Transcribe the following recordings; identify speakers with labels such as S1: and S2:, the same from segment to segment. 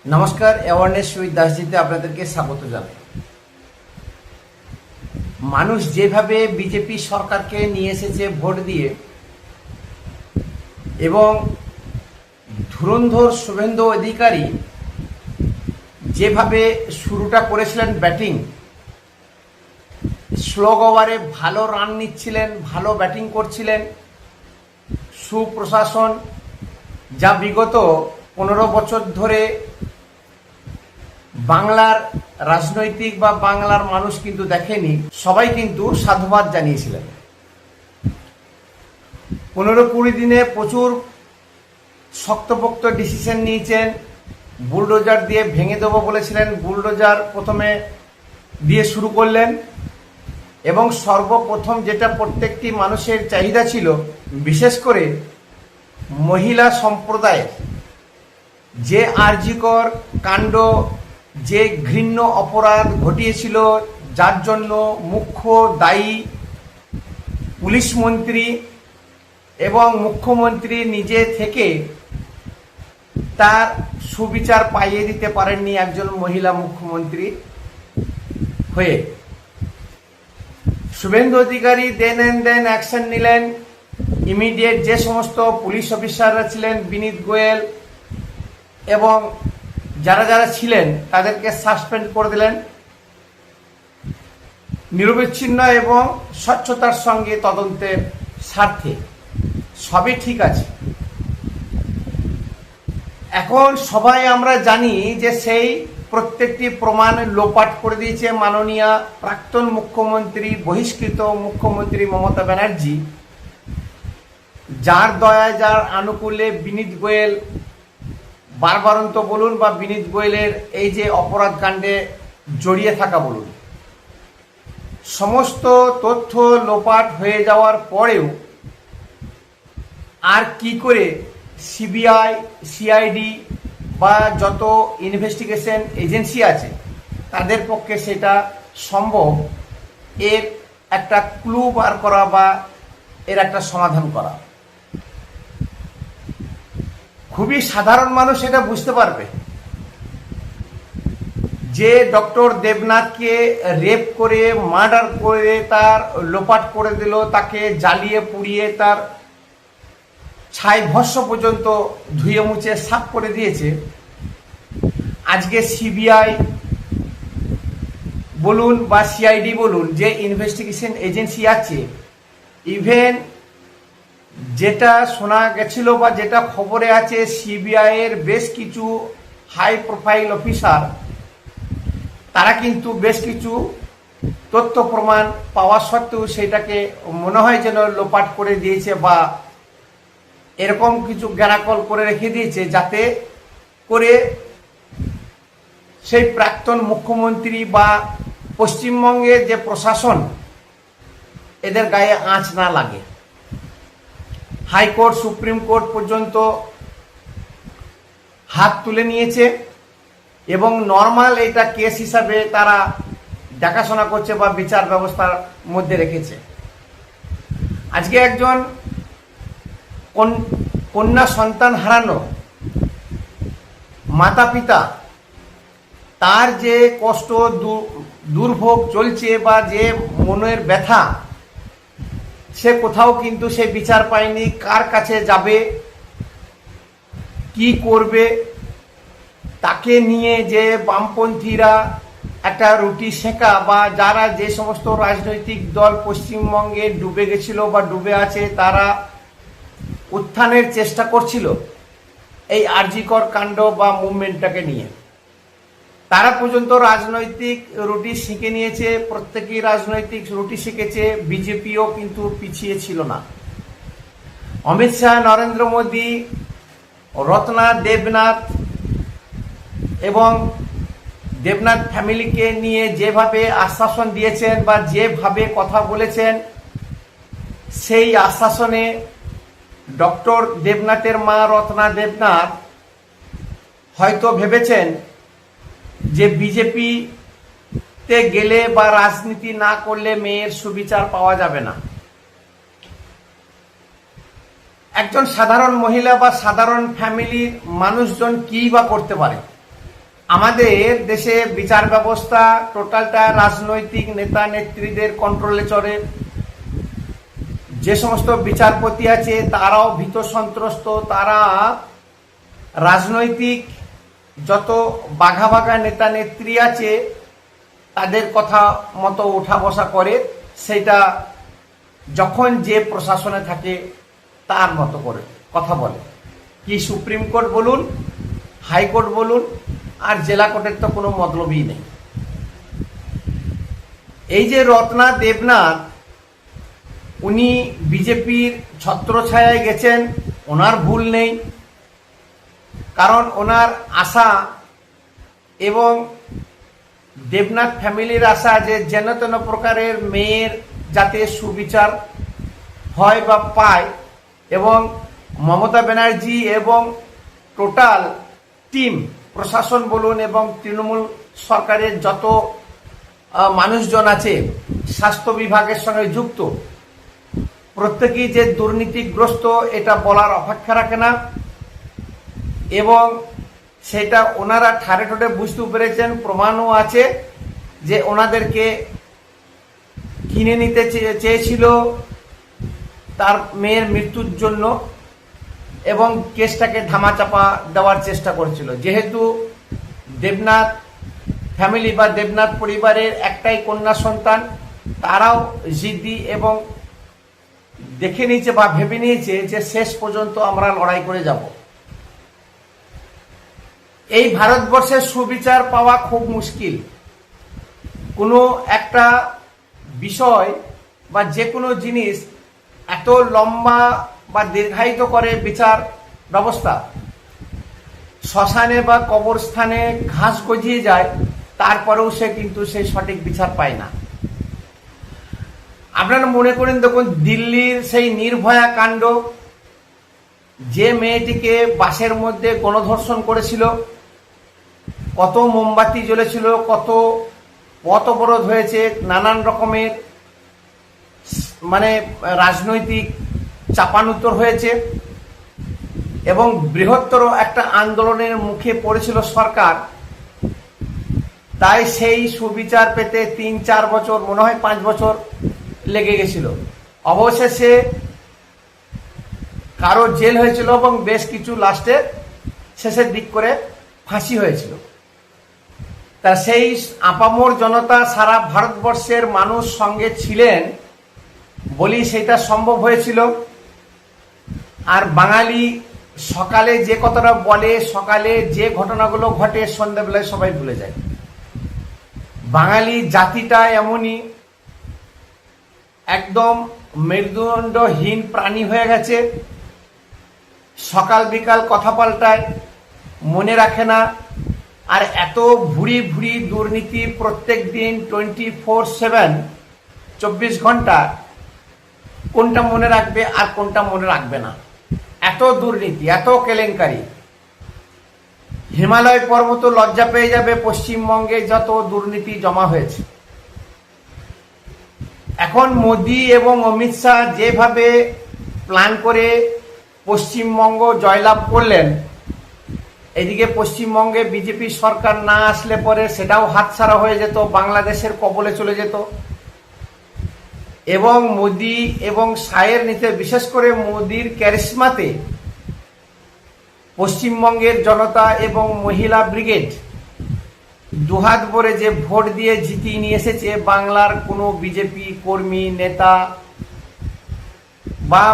S1: নমস্কার, awareness with দাসজিতে আপনাদেরকে স্বাগত জানাই। মানুষ যেভাবে বিজেপি সরকারকে নিয়ে এসেছে ভোট দিয়ে এবং ধুরন্ধর শুভেন্দু অধিকারী যেভাবে শুরুটা করেছিলেন ব্যাটিং, স্লো ওভারে ভালো রান নিচ্ছিলেন, ভালো ব্যাটিং করছিলেন, সুপ্রশাসন যা বিগত 15 বছর ধরে বাংলার রাজনৈতিক বা বাংলার মানুষ কিন্তু দেখেনি, সবাই কিন্তু সাধুবাদ জানিয়েছিলেন। 15-20 দিনে প্রচুর শক্তপোক্ত ডিসিশন নিয়েছেন। বুলডোজার দিয়ে ভেঙে দেবো বলেছিলেন, বুলডোজার প্রথমে দিয়ে শুরু করলেন এবং সর্বপ্রথম যেটা প্রত্যেকটি মানুষের চাহিদা ছিল, বিশেষ করে মহিলা সম্প্রদায়ের যে আরজিকর কাণ্ড, যে ঘৃণ্য অপরাধ ঘটিয়েছিল, যার জন্য মুখ্য দায়ী পুলিশ মন্ত্রী এবং মুখ্যমন্ত্রী নিজে থেকে তার সুবিচার পাইয়ে দিতে পারেননি একজন মহিলা মুখ্যমন্ত্রী হয়ে। শুভেন্দু অধিকারী দেন অ্যাকশন নিলেন। ইমিডিয়েট যে সমস্ত পুলিশ অফিসাররা ছিলেন, বিনীত গোয়েল এবং যারা যারা ছিলেন তাদেরকে সাসপেন্ড করে দিলেন। নিরবিচ্ছিন্ন এবং স্বচ্ছতার সঙ্গে তদন্তের স্বার্থে সবই ঠিক আছে। এখন সবাই আমরা জানি যে সেই প্রত্যেকটি প্রমাণ লোপাট করে দিয়েছে মাননীয় প্রাক্তন মুখ্যমন্ত্রী, বহিষ্কৃত মুখ্যমন্ত্রী মমতা ব্যানার্জি, যার দয়ায়, যার আনুকূল্যে বিনীত গোয়েল বারবারন্ত বলুন বা বিনীত গোয়েলের এই যে অপরাধ কাণ্ডে জড়িয়ে থাকা বলুন, সমস্ত তথ্য লোপাট হয়ে যাওয়ার পরেও আর কি করে সিবিআই, সিআইডি বা যত ইনভেস্টিগেশন এজেন্সি আছে তাদের পক্ষে সেটা সম্ভব এর একটা ক্লু বার করা বা এর একটা সমাধান করা। খুবই সাধারণ মানুষ এটা বুঝতে পারবে যে ডক্টর দেবনাথকে রেপ করে, মার্ডার করে, তার লোপাট করে দিল, তাকে জ্বালিয়ে পুড়িয়ে তার ছাই ভস্ম পর্যন্ত ধুয়ে মুছে সাফ করে দিয়েছে। আজকে সিবিআই বলুন বা সিআইডি বলুন, যে ইনভেস্টিগেশন এজেন্সি আছে, ইভেন যেটা শোনা গেছিল বা যেটা খবরে আছে, সিবিআই এর বেশ কিছু হাই প্রোফাইল অফিসার তারা কিন্তু বেশ কিছু তথ্য প্রমাণ পাওয়া সত্ত্বেও সেটাকে মনে হয় যেন লোপাট করে দিয়েছে বা এরকম কিছু গ্যারাকল করে রেখে দিয়েছে, যাতে করে সেই প্রাক্তন মুখ্যমন্ত্রী বা পশ্চিমবঙ্গের যে প্রশাসন এদের গায়ে আঁচ না লাগে। হাইকোর্ট, সুপ্রিম কোর্ট পর্যন্ত হাত তুলে নিয়েছে এবং নর্মাল এটা কেস হিসাবে তারা দেখাশোনা করছে বা বিচার ব্যবস্থার মধ্যে রেখেছে। আজকে একজন কন্যা সন্তান হারানো মাতা পিতা, তার যে কষ্ট, দুর্ভোগ চলছে বা যে মনের ব্যথা, সে কোথাও কিন্তু সে বিচার পায়নি। কার কাছে যাবে, কি করবে, তাকে নিয়ে যে বামপন্থীরা একটা রুটি সেঁকা বা যারা যে সমস্ত রাজনৈতিক দল পশ্চিমবঙ্গে ডুবে গেছিল বা ডুবে আছে, তারা উত্থানের চেষ্টা করছিল এই আরজিকর কাণ্ড বা মুভমেন্টটাকে নিয়ে, তারা পর্যন্ত রাজনৈতিক রুটি শিখে নিয়েছে। প্রত্যেকেই রাজনৈতিক রুটি শিখেছে। বিজেপিও কিন্তু পিছিয়ে ছিল না। অমিত শাহ, নরেন্দ্র মোদী, রত্না, দেবনাথ এবং দেবনাথ ফ্যামিলিকে নিয়ে যেভাবে আশ্বাসন দিয়েছেন বা যেভাবে কথা বলেছেন, সেই আশ্বাসনে ডক্টর দেবনাথের মা রত্না দেবনাথ হয়তো ভেবেছেন যে বিজেপিতে গেলে বা রাজনীতি না করলে মেয়ের সুবিচার পাওয়া যাবে না। একজন সাধারণ মহিলা বা সাধারণ ফ্যামিলির মানুষজন কি বা করতে পারে? আমাদের দেশে বিচার ব্যবস্থা টোটালটা রাজনৈতিক নেতা নেত্রীদের কন্ট্রোলে চলে। যে সমস্ত বিচারপতি আছে তারাও ভীত সন্ত্রস্ত, তারা রাজনৈতিক যত বাঘা বাঘা নেতা নেত্রী আছে তাদের কথা মতো ওঠা বসা করে, সেটা যখন যে প্রশাসনে থাকে তার মতো করে কথা বলে। কি সুপ্রিম কোর্ট বলুন, হাইকোর্ট বলুন, আর জেলা কোর্টের তো কোনো মতলবই নেই। এই যে রত্না দেবনাথ, উনি বিজেপির ছত্রছায়ায় গেছেন, ওনার ভুল নেই, কারণ ওনার আশা এবং দেবনাথ ফ্যামিলির আশা যে যেন তেন প্রকারের মেয়ের যাতে সুবিচার হয় বা পায়, এবং মমতা ব্যানার্জি এবং টোটাল টিম, প্রশাসন বলুন এবং তৃণমূল সরকারের যত মানুষজন আছে স্বাস্থ্য বিভাগের সঙ্গে যুক্ত, প্রত্যেকেই যে দুর্নীতিগ্রস্ত এটা বলার অপেক্ষা রাখে না। এবং সেটা ওনারা ঠারে ঠোঁটে বুঝতে পেরেছেন, প্রমাণও আছে যে ওনাদেরকে কিনে নিতে চেয়েছিল তার মেয়ের মৃত্যুর জন্য এবং কেসটাকে ধামাচাপা দেওয়ার চেষ্টা করেছিল। যেহেতু দেবনাথ ফ্যামিলি বা দেবনাথ পরিবারের একটাই কন্যা সন্তান, তারাও জিদ্দি এবং দেখে নিয়েছে বা ভেবে নিয়েছে যে শেষ পর্যন্ত আমরা লড়াই করে যাব। এই ভারতবর্ষে সুবিচার পাওয়া খুব মুশকিল। কোনো একটা বিষয় বা যে কোনো জিনিস এত লম্বা বা দীর্ঘায়িত করে বিচার ব্যবস্থা, শ্মশানে বা কবরস্থানে ঘাস গজিয়ে যায়, তারপরেও সে কিন্তু সেই সঠিক বিচার পায় না। আপনারা মনে করেন, দেখুন দিল্লির সেই নির্ভয়া কাণ্ড, যে মেয়েটিকে বাসের মধ্যে গণধর্ষণ করেছিল, কত মোমবাতি জ্বলেছিল, কত পথ অবরোধ হয়েছে, নানান রকমের মানে রাজনৈতিক চাপানুত্তর হয়েছে এবং বৃহত্তর একটা আন্দোলনের মুখে পড়েছিল সরকার। তাই সেই সুবিচার পেতে 3-4 বছর, মনে হয় 5 বছর লেগে গেছিল। অবশেষে কারো জেল হয়েছিল এবং বেশ কিছু লাস্টে শেষের দিক করে ফাঁসি হয়েছিল। তা সেই আপামর জনতা, সারা ভারতবর্ষের মানুষ সঙ্গে ছিলেন বলি সেটা সম্ভব হয়েছিল। আর বাঙালি সকালে যে কথাটা বলে, সকালে যে ঘটনাগুলো ঘটে, সন্ধ্যাবেলায় সবাই ভুলে যায়। বাঙালি জাতিটা এমনই, একদম মেরুদণ্ডহীন প্রাণী হয়ে গেছে। সকাল বিকাল কথা পাল্টায়, মনে রাখে না। আর এত ভুরি ভুরি দুর্নীতি প্রত্যেক দিন 24/7, 24 ঘন্টা, কোনটা মনে রাখবে আর কোনটা মনে রাখবে না। এত দুর্নীতি, এত কেলেঙ্কারি। হিমালয় পর্বত লজ্জা পেয়ে যাবে পশ্চিমবঙ্গে যত দুর্নীতি জমা হয়েছে। এখন মোদি এবং অমিত শাহ যেভাবে প্ল্যান করে পশ্চিমবঙ্গ জয়লাভ করলেন, এদিকে পশ্চিমবঙ্গে বিজেপি সরকার না আসলে পরে সেটাও হাতছাড়া হয়ে যেত, বাংলাদেশের কবলে চলে যেত। এবং মোদি এবং শাহের নিতে, বিশেষ করে মোদির ক্যারিশমাতে পশ্চিমবঙ্গের জনতা এবং মহিলা ব্রিগেড দুহাত ভরে যে ভোট দিয়ে জিতিয়ে নিয়ে এসেছে, বাংলার কোনো বিজেপি কর্মী নেতা বা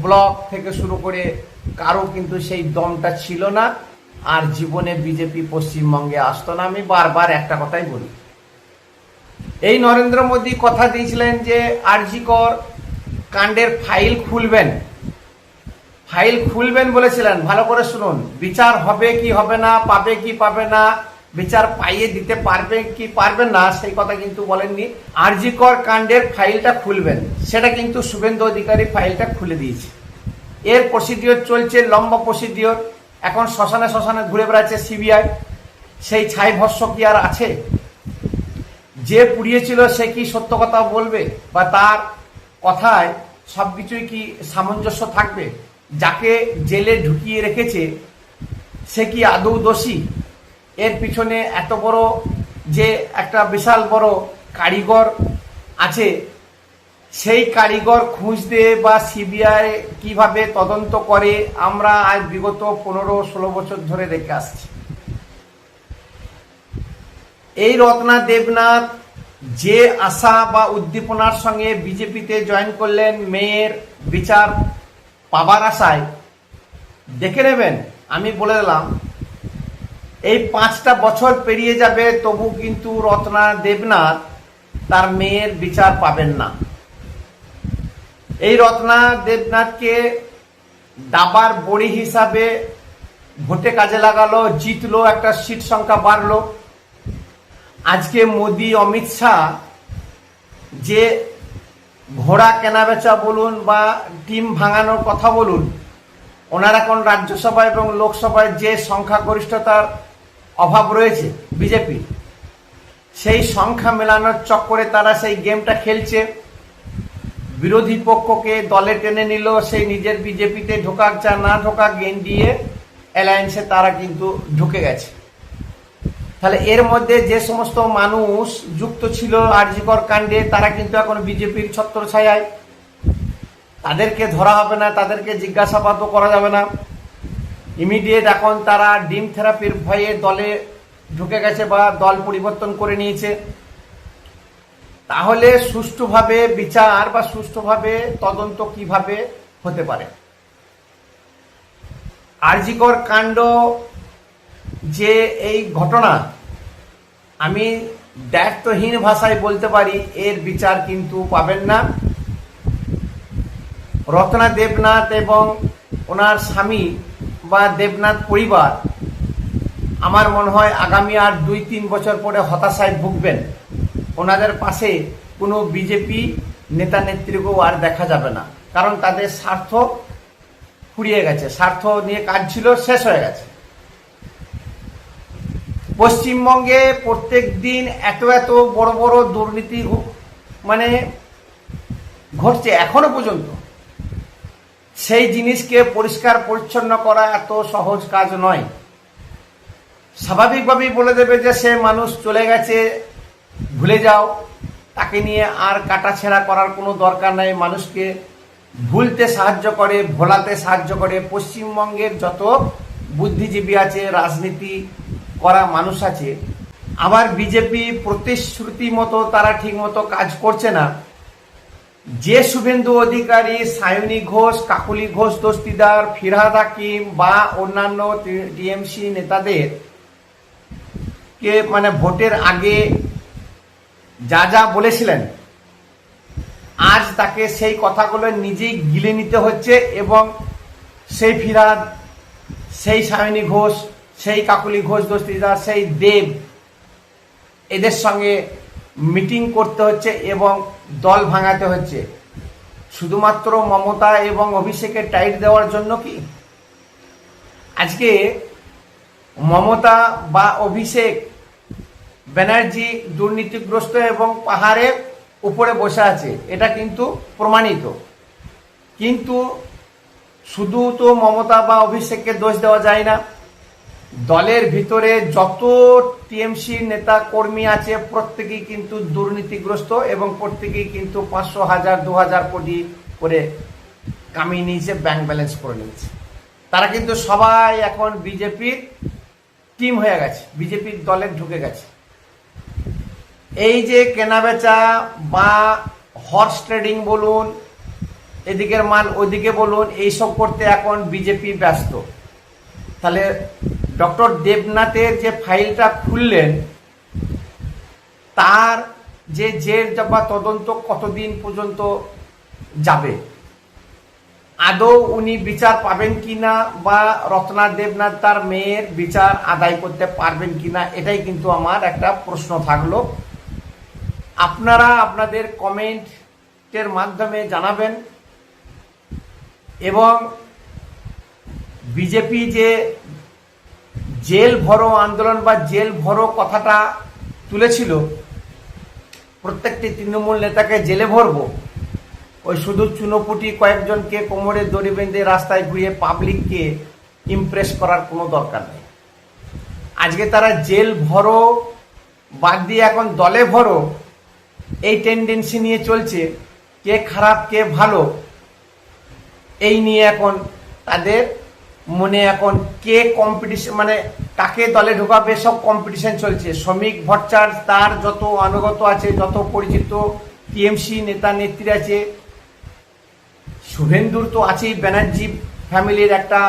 S1: ব্লক থেকে শুরু করে কারো কিন্তু সেই দমটা ছিল না। আর জীবনে বিজেপি পশ্চিমবঙ্গে আসতো না। আমি বারবার একটা কথাই বলি, এই নরেন্দ্র মোদী কথা দিয়েছিলেন যে আরজি কর কাণ্ডের ফাইল খুলবেন, ফাইল খুলবেন বলেছিলেন। ভালো করে শুনুন, বিচার হবে কি হবে না, পাবে কি পাবে না, বিচার পাইয়ে দিতে পারবে কি পারবেন না, সেই কথা কিন্তু বলেননি। আরজি কর কাণ্ডের ফাইলটা খুলবেন, সেটা কিন্তু শুভেন্দু অধিকারী ফাইলটা খুলে দিয়েছে। এর প্রসিডিওর চলছে, লম্বা প্রসিডিওর। এখন শ্মশানে শ্মশানে ঘুরে বেড়াচ্ছে সিবিআই। সেই ছাই ভস্য কি আর আছে? যে পুড়িয়েছিল সে কি সত্য কথা বলবে, বা তার কথায় সবকিছুই কি সামঞ্জস্য থাকবে? যাকে জেলে ঢুকিয়ে রেখেছে সে কি আদৌ দোষী? এর পিছনে এত বড় যে একটা বিশাল বড় কারিগর আছে, সেই কারিগর খুঁজতে বা সিবিআই কিভাবে তদন্ত করে আমরা আজ বিগত 15-16 বছর ধরে দেখে আসছি। এই রত্না দেবনাথ যে আশা বা উদ্দীপনার সঙ্গে বিজেপিতে জয়েন করলেন মেয়ের বিচার পাবার আশায়, দেখে নেবেন, আমি বলে দিলাম এই 5টা বছর পেরিয়ে যাবে তবু কিন্তু রত্না দেবনাথ তার মেয়ের বিচার পাবেন না। এই রত্না দেবনাথকে দাবার বড়ি হিসাবে ভোটে কাজে লাগালো, জিতলো, একটা সিট সংখ্যা বাড়লো। আজকে মোদি অমিত শাহ যে ঘোড়া কেনাবেচা বলুন বা টিম ভাঙানোর কথা বলুন, ওনার এখন রাজ্যসভা এবং লোকসভায় যে সংখ্যাগরিষ্ঠতার অভাব রয়েছে বিজেপি, সেই সংখ্যা মেলানোর চক্করে তারা সেই গেমটা খেলছে। বিরোধী পক্ষকে দলে টেনে নিল, সেই নিজের বিজেপিতে ঢোকাক চা না ঢোকাক এনডিএ অ্যালায়েন্সে তারা কিন্তু ঢুকে গেছে। তাহলে এর মধ্যে যে সমস্ত মানুষ যুক্ত ছিল আরজিকর কাণ্ডে, তারা কিন্তু এখন বিজেপির ছত্রছায়ায়, তাদেরকে ধরা হবে না, তাদেরকে জিজ্ঞাসাবাদও করা যাবে না। ইমিডিয়েট এখন তারা ডিম থেরাপির ভয়ে দলে ঢুকে গেছে বা দল পরিবর্তন করে নিয়েছে। তাহলে সুষ্ঠুভাবে বিচার বা সুষ্ঠুভাবে তদন্ত কিভাবে হতে পারে? আরজিকর কাণ্ড যে এই ঘটনা, আমি দায়িত্বহীন ভাষায় বলতে পারি এর বিচার কিন্তু পাবেন না। রত্না দেবনাথ এবং ওনার স্বামী বা দেবনাথ পরিবার আমার মনে হয় আগামী আর 2-3 বছর পরে হতাশায় ভুগবেন। ওনাদের পাশে কোনো বিজেপি নেতা নেত্রীকেও আর দেখা যাবে না, কারণ তাদের স্বার্থ ফুরিয়ে গেছে, স্বার্থ নিয়ে কাজ ছিল, শেষ হয়ে গেছে। পশ্চিমবঙ্গে প্রত্যেক দিন এত এত বড় বড় দুর্নীতি মানে ঘটছে এখনো পর্যন্ত, সেই জিনিসকে পরিষ্কার পরিচ্ছন্ন করা এত সহজ কাজ নয়। স্বাভাবিকভাবেই বলে দেবে যে সে মানুষ চলে গেছে, ভুলে যাও, তাকে নিয়ে আর কাটাছেঁড়া করার কোনো দরকার নাই। মানুষকে ভুলতে সাহায্য করে, ভোলাতে সাহায্য করে। পশ্চিমবঙ্গের যত বুদ্ধিজীবী আছে, রাজনীতি করা মানুষ আছে, আবার বিজেপি প্রতিশ্রুতি মতো তারা ঠিক মতো কাজ করছে না। যে শুভেন্দু অধিকারী, সায়নী ঘোষ, কাকলি ঘোষ দস্তিদার, ফিরহাদ হাকিম বা অন্যান্য টিএমসি নেতাদের কে মানে ভোটের আগে যা যা বলেছিলেন, আজ তাকে সেই কথাগুলো নিজেই গিলে নিতে হচ্ছে এবং সেই ফিরহাদ, সেই সায়নী ঘোষ, সেই কাকলি ঘোষ দস্তিদার, সেই দেব, এদের সঙ্গে মিটিং করতে হচ্ছে এবং দল ভাঙাতে হচ্ছে শুধুমাত্র মমতা এবং অভিষেকে টাইট দেওয়ার জন্য কি? আজকে মমতা বা অভিষেক ব্যানার্জি দুর্নীতিগ্রস্ত এবং পাহাড়ের উপরে বসে আছে, এটা কিন্তু প্রমাণিত। কিন্তু শুধু তো মমতা বা অভিষেককে দোষ দেওয়া যায় না। দলের ভিতরে যত টিএমসি নেতা কর্মী আছে প্রত্যেকেই কিন্তু দুর্নীতিগ্রস্ত এবং প্রত্যেকেই কিন্তু 500, 1000, 2000 কোটি করে কামিয়ে নিয়েছে, ব্যাংক ব্যালেন্স করে নিয়েছে। তারা কিন্তু সবাই এখন বিজেপির টিম হয়ে গেছে, বিজেপির দলে ঢুকে গেছে। এই যে কেনাবেচা বা হর্স ট্রেডিং বলুন, এদিকের মাল ওইদিকে বলুন, এইসব করতে এখন বিজেপি ব্যস্ত। তাহলে ডক্টর দেবনাথের যে ফাইলটা খুললেন, তার যে জের বা তদন্ত কতদিন পর্যন্ত যাবে, আদৌ উনি বিচার পাবেন কিনা বা রত্না দেবনাথ তার মেয়ের বিচার আদায় করতে পারবেন কিনা, এটাই কিন্তু আমার একটা প্রশ্ন থাকলো। আপনারা আপনাদের কমেন্টের মাধ্যমে জানাবেন এবং বিজেপি যে জেল ভরো আন্দোলন বা জেল ভরো কথাটা তুলেছিল, প্রত্যেকটি তৃণমূল নেতাকে জেলে ভরবো, ওই শুধু চুনোপুটি কয়েকজনকে কোমরে দড়ি বেঁধে রাস্তায় ঘুরিয়ে পাবলিককে ইমপ্রেস করার কোনো দরকার নেই। আজকে তারা জেল ভরো বাদ দিয়ে এখন দলে ভরো এই টেন্ডেন্সি নিয়ে চলছে। কে খারাপ কে ভালো এই নিয়ে এখন তাদের মনে এখন কে কম্পিটিশন মানে কাকে দলে ঢোকাবে সব কম্পিটিশন চলছে। শ্রমিক ভট্টাচার্য তার যত অনুগত আছে, যত পরিচিত টিএমসি নেতা নেত্রী আছে, শুভেন্দুর তো আছেই, ব্যানার্জি ফ্যামিলির একটা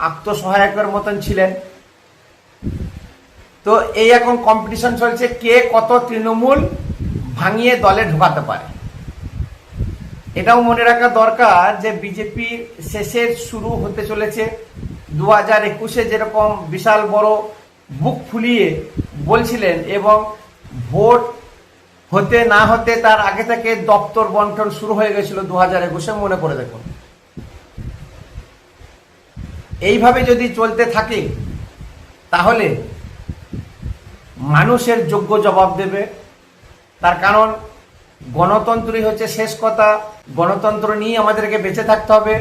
S1: আত্মসহায়কের মতন ছিলেন। তো এই এখন কম্পিটিশন চলছে কে কত তৃণমূল ভাঙিয়ে দলে ঢোকাতে পারে। এটাও মনে রাখা দরকার যে বিজেপির শেষের শুরু হতে চলেছে। 2021-এ যেরকম বিশাল বড় বুক ফুলিয়ে বলছিলেন এবং ভোট হতে না হতে তার আগে থেকে দপ্তর বন্টন শুরু হয়ে গেছিল 2021-এ, মনে করে দেখুন। এইভাবে যদি চলতে থাকে তাহলে মানুষের যোগ্য জবাব দেবে। তার কারণ গণতন্ত্রই হচ্ছে শেষ কথা। গণতন্ত্র নিয়ে আমাদেরকে বেঁচে থাকতে হবে,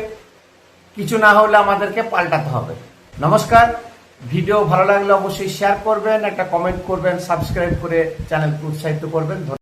S1: কিছু না হলে আমাদেরকে পাল্টাতে হবে। নমস্কার, ভিডিও ভালো লাগলে অবশ্যই শেয়ার করবেন, একটা কমেন্ট করবেন, সাবস্ক্রাইব করে চ্যানেলকে উৎসাহিত করবেন।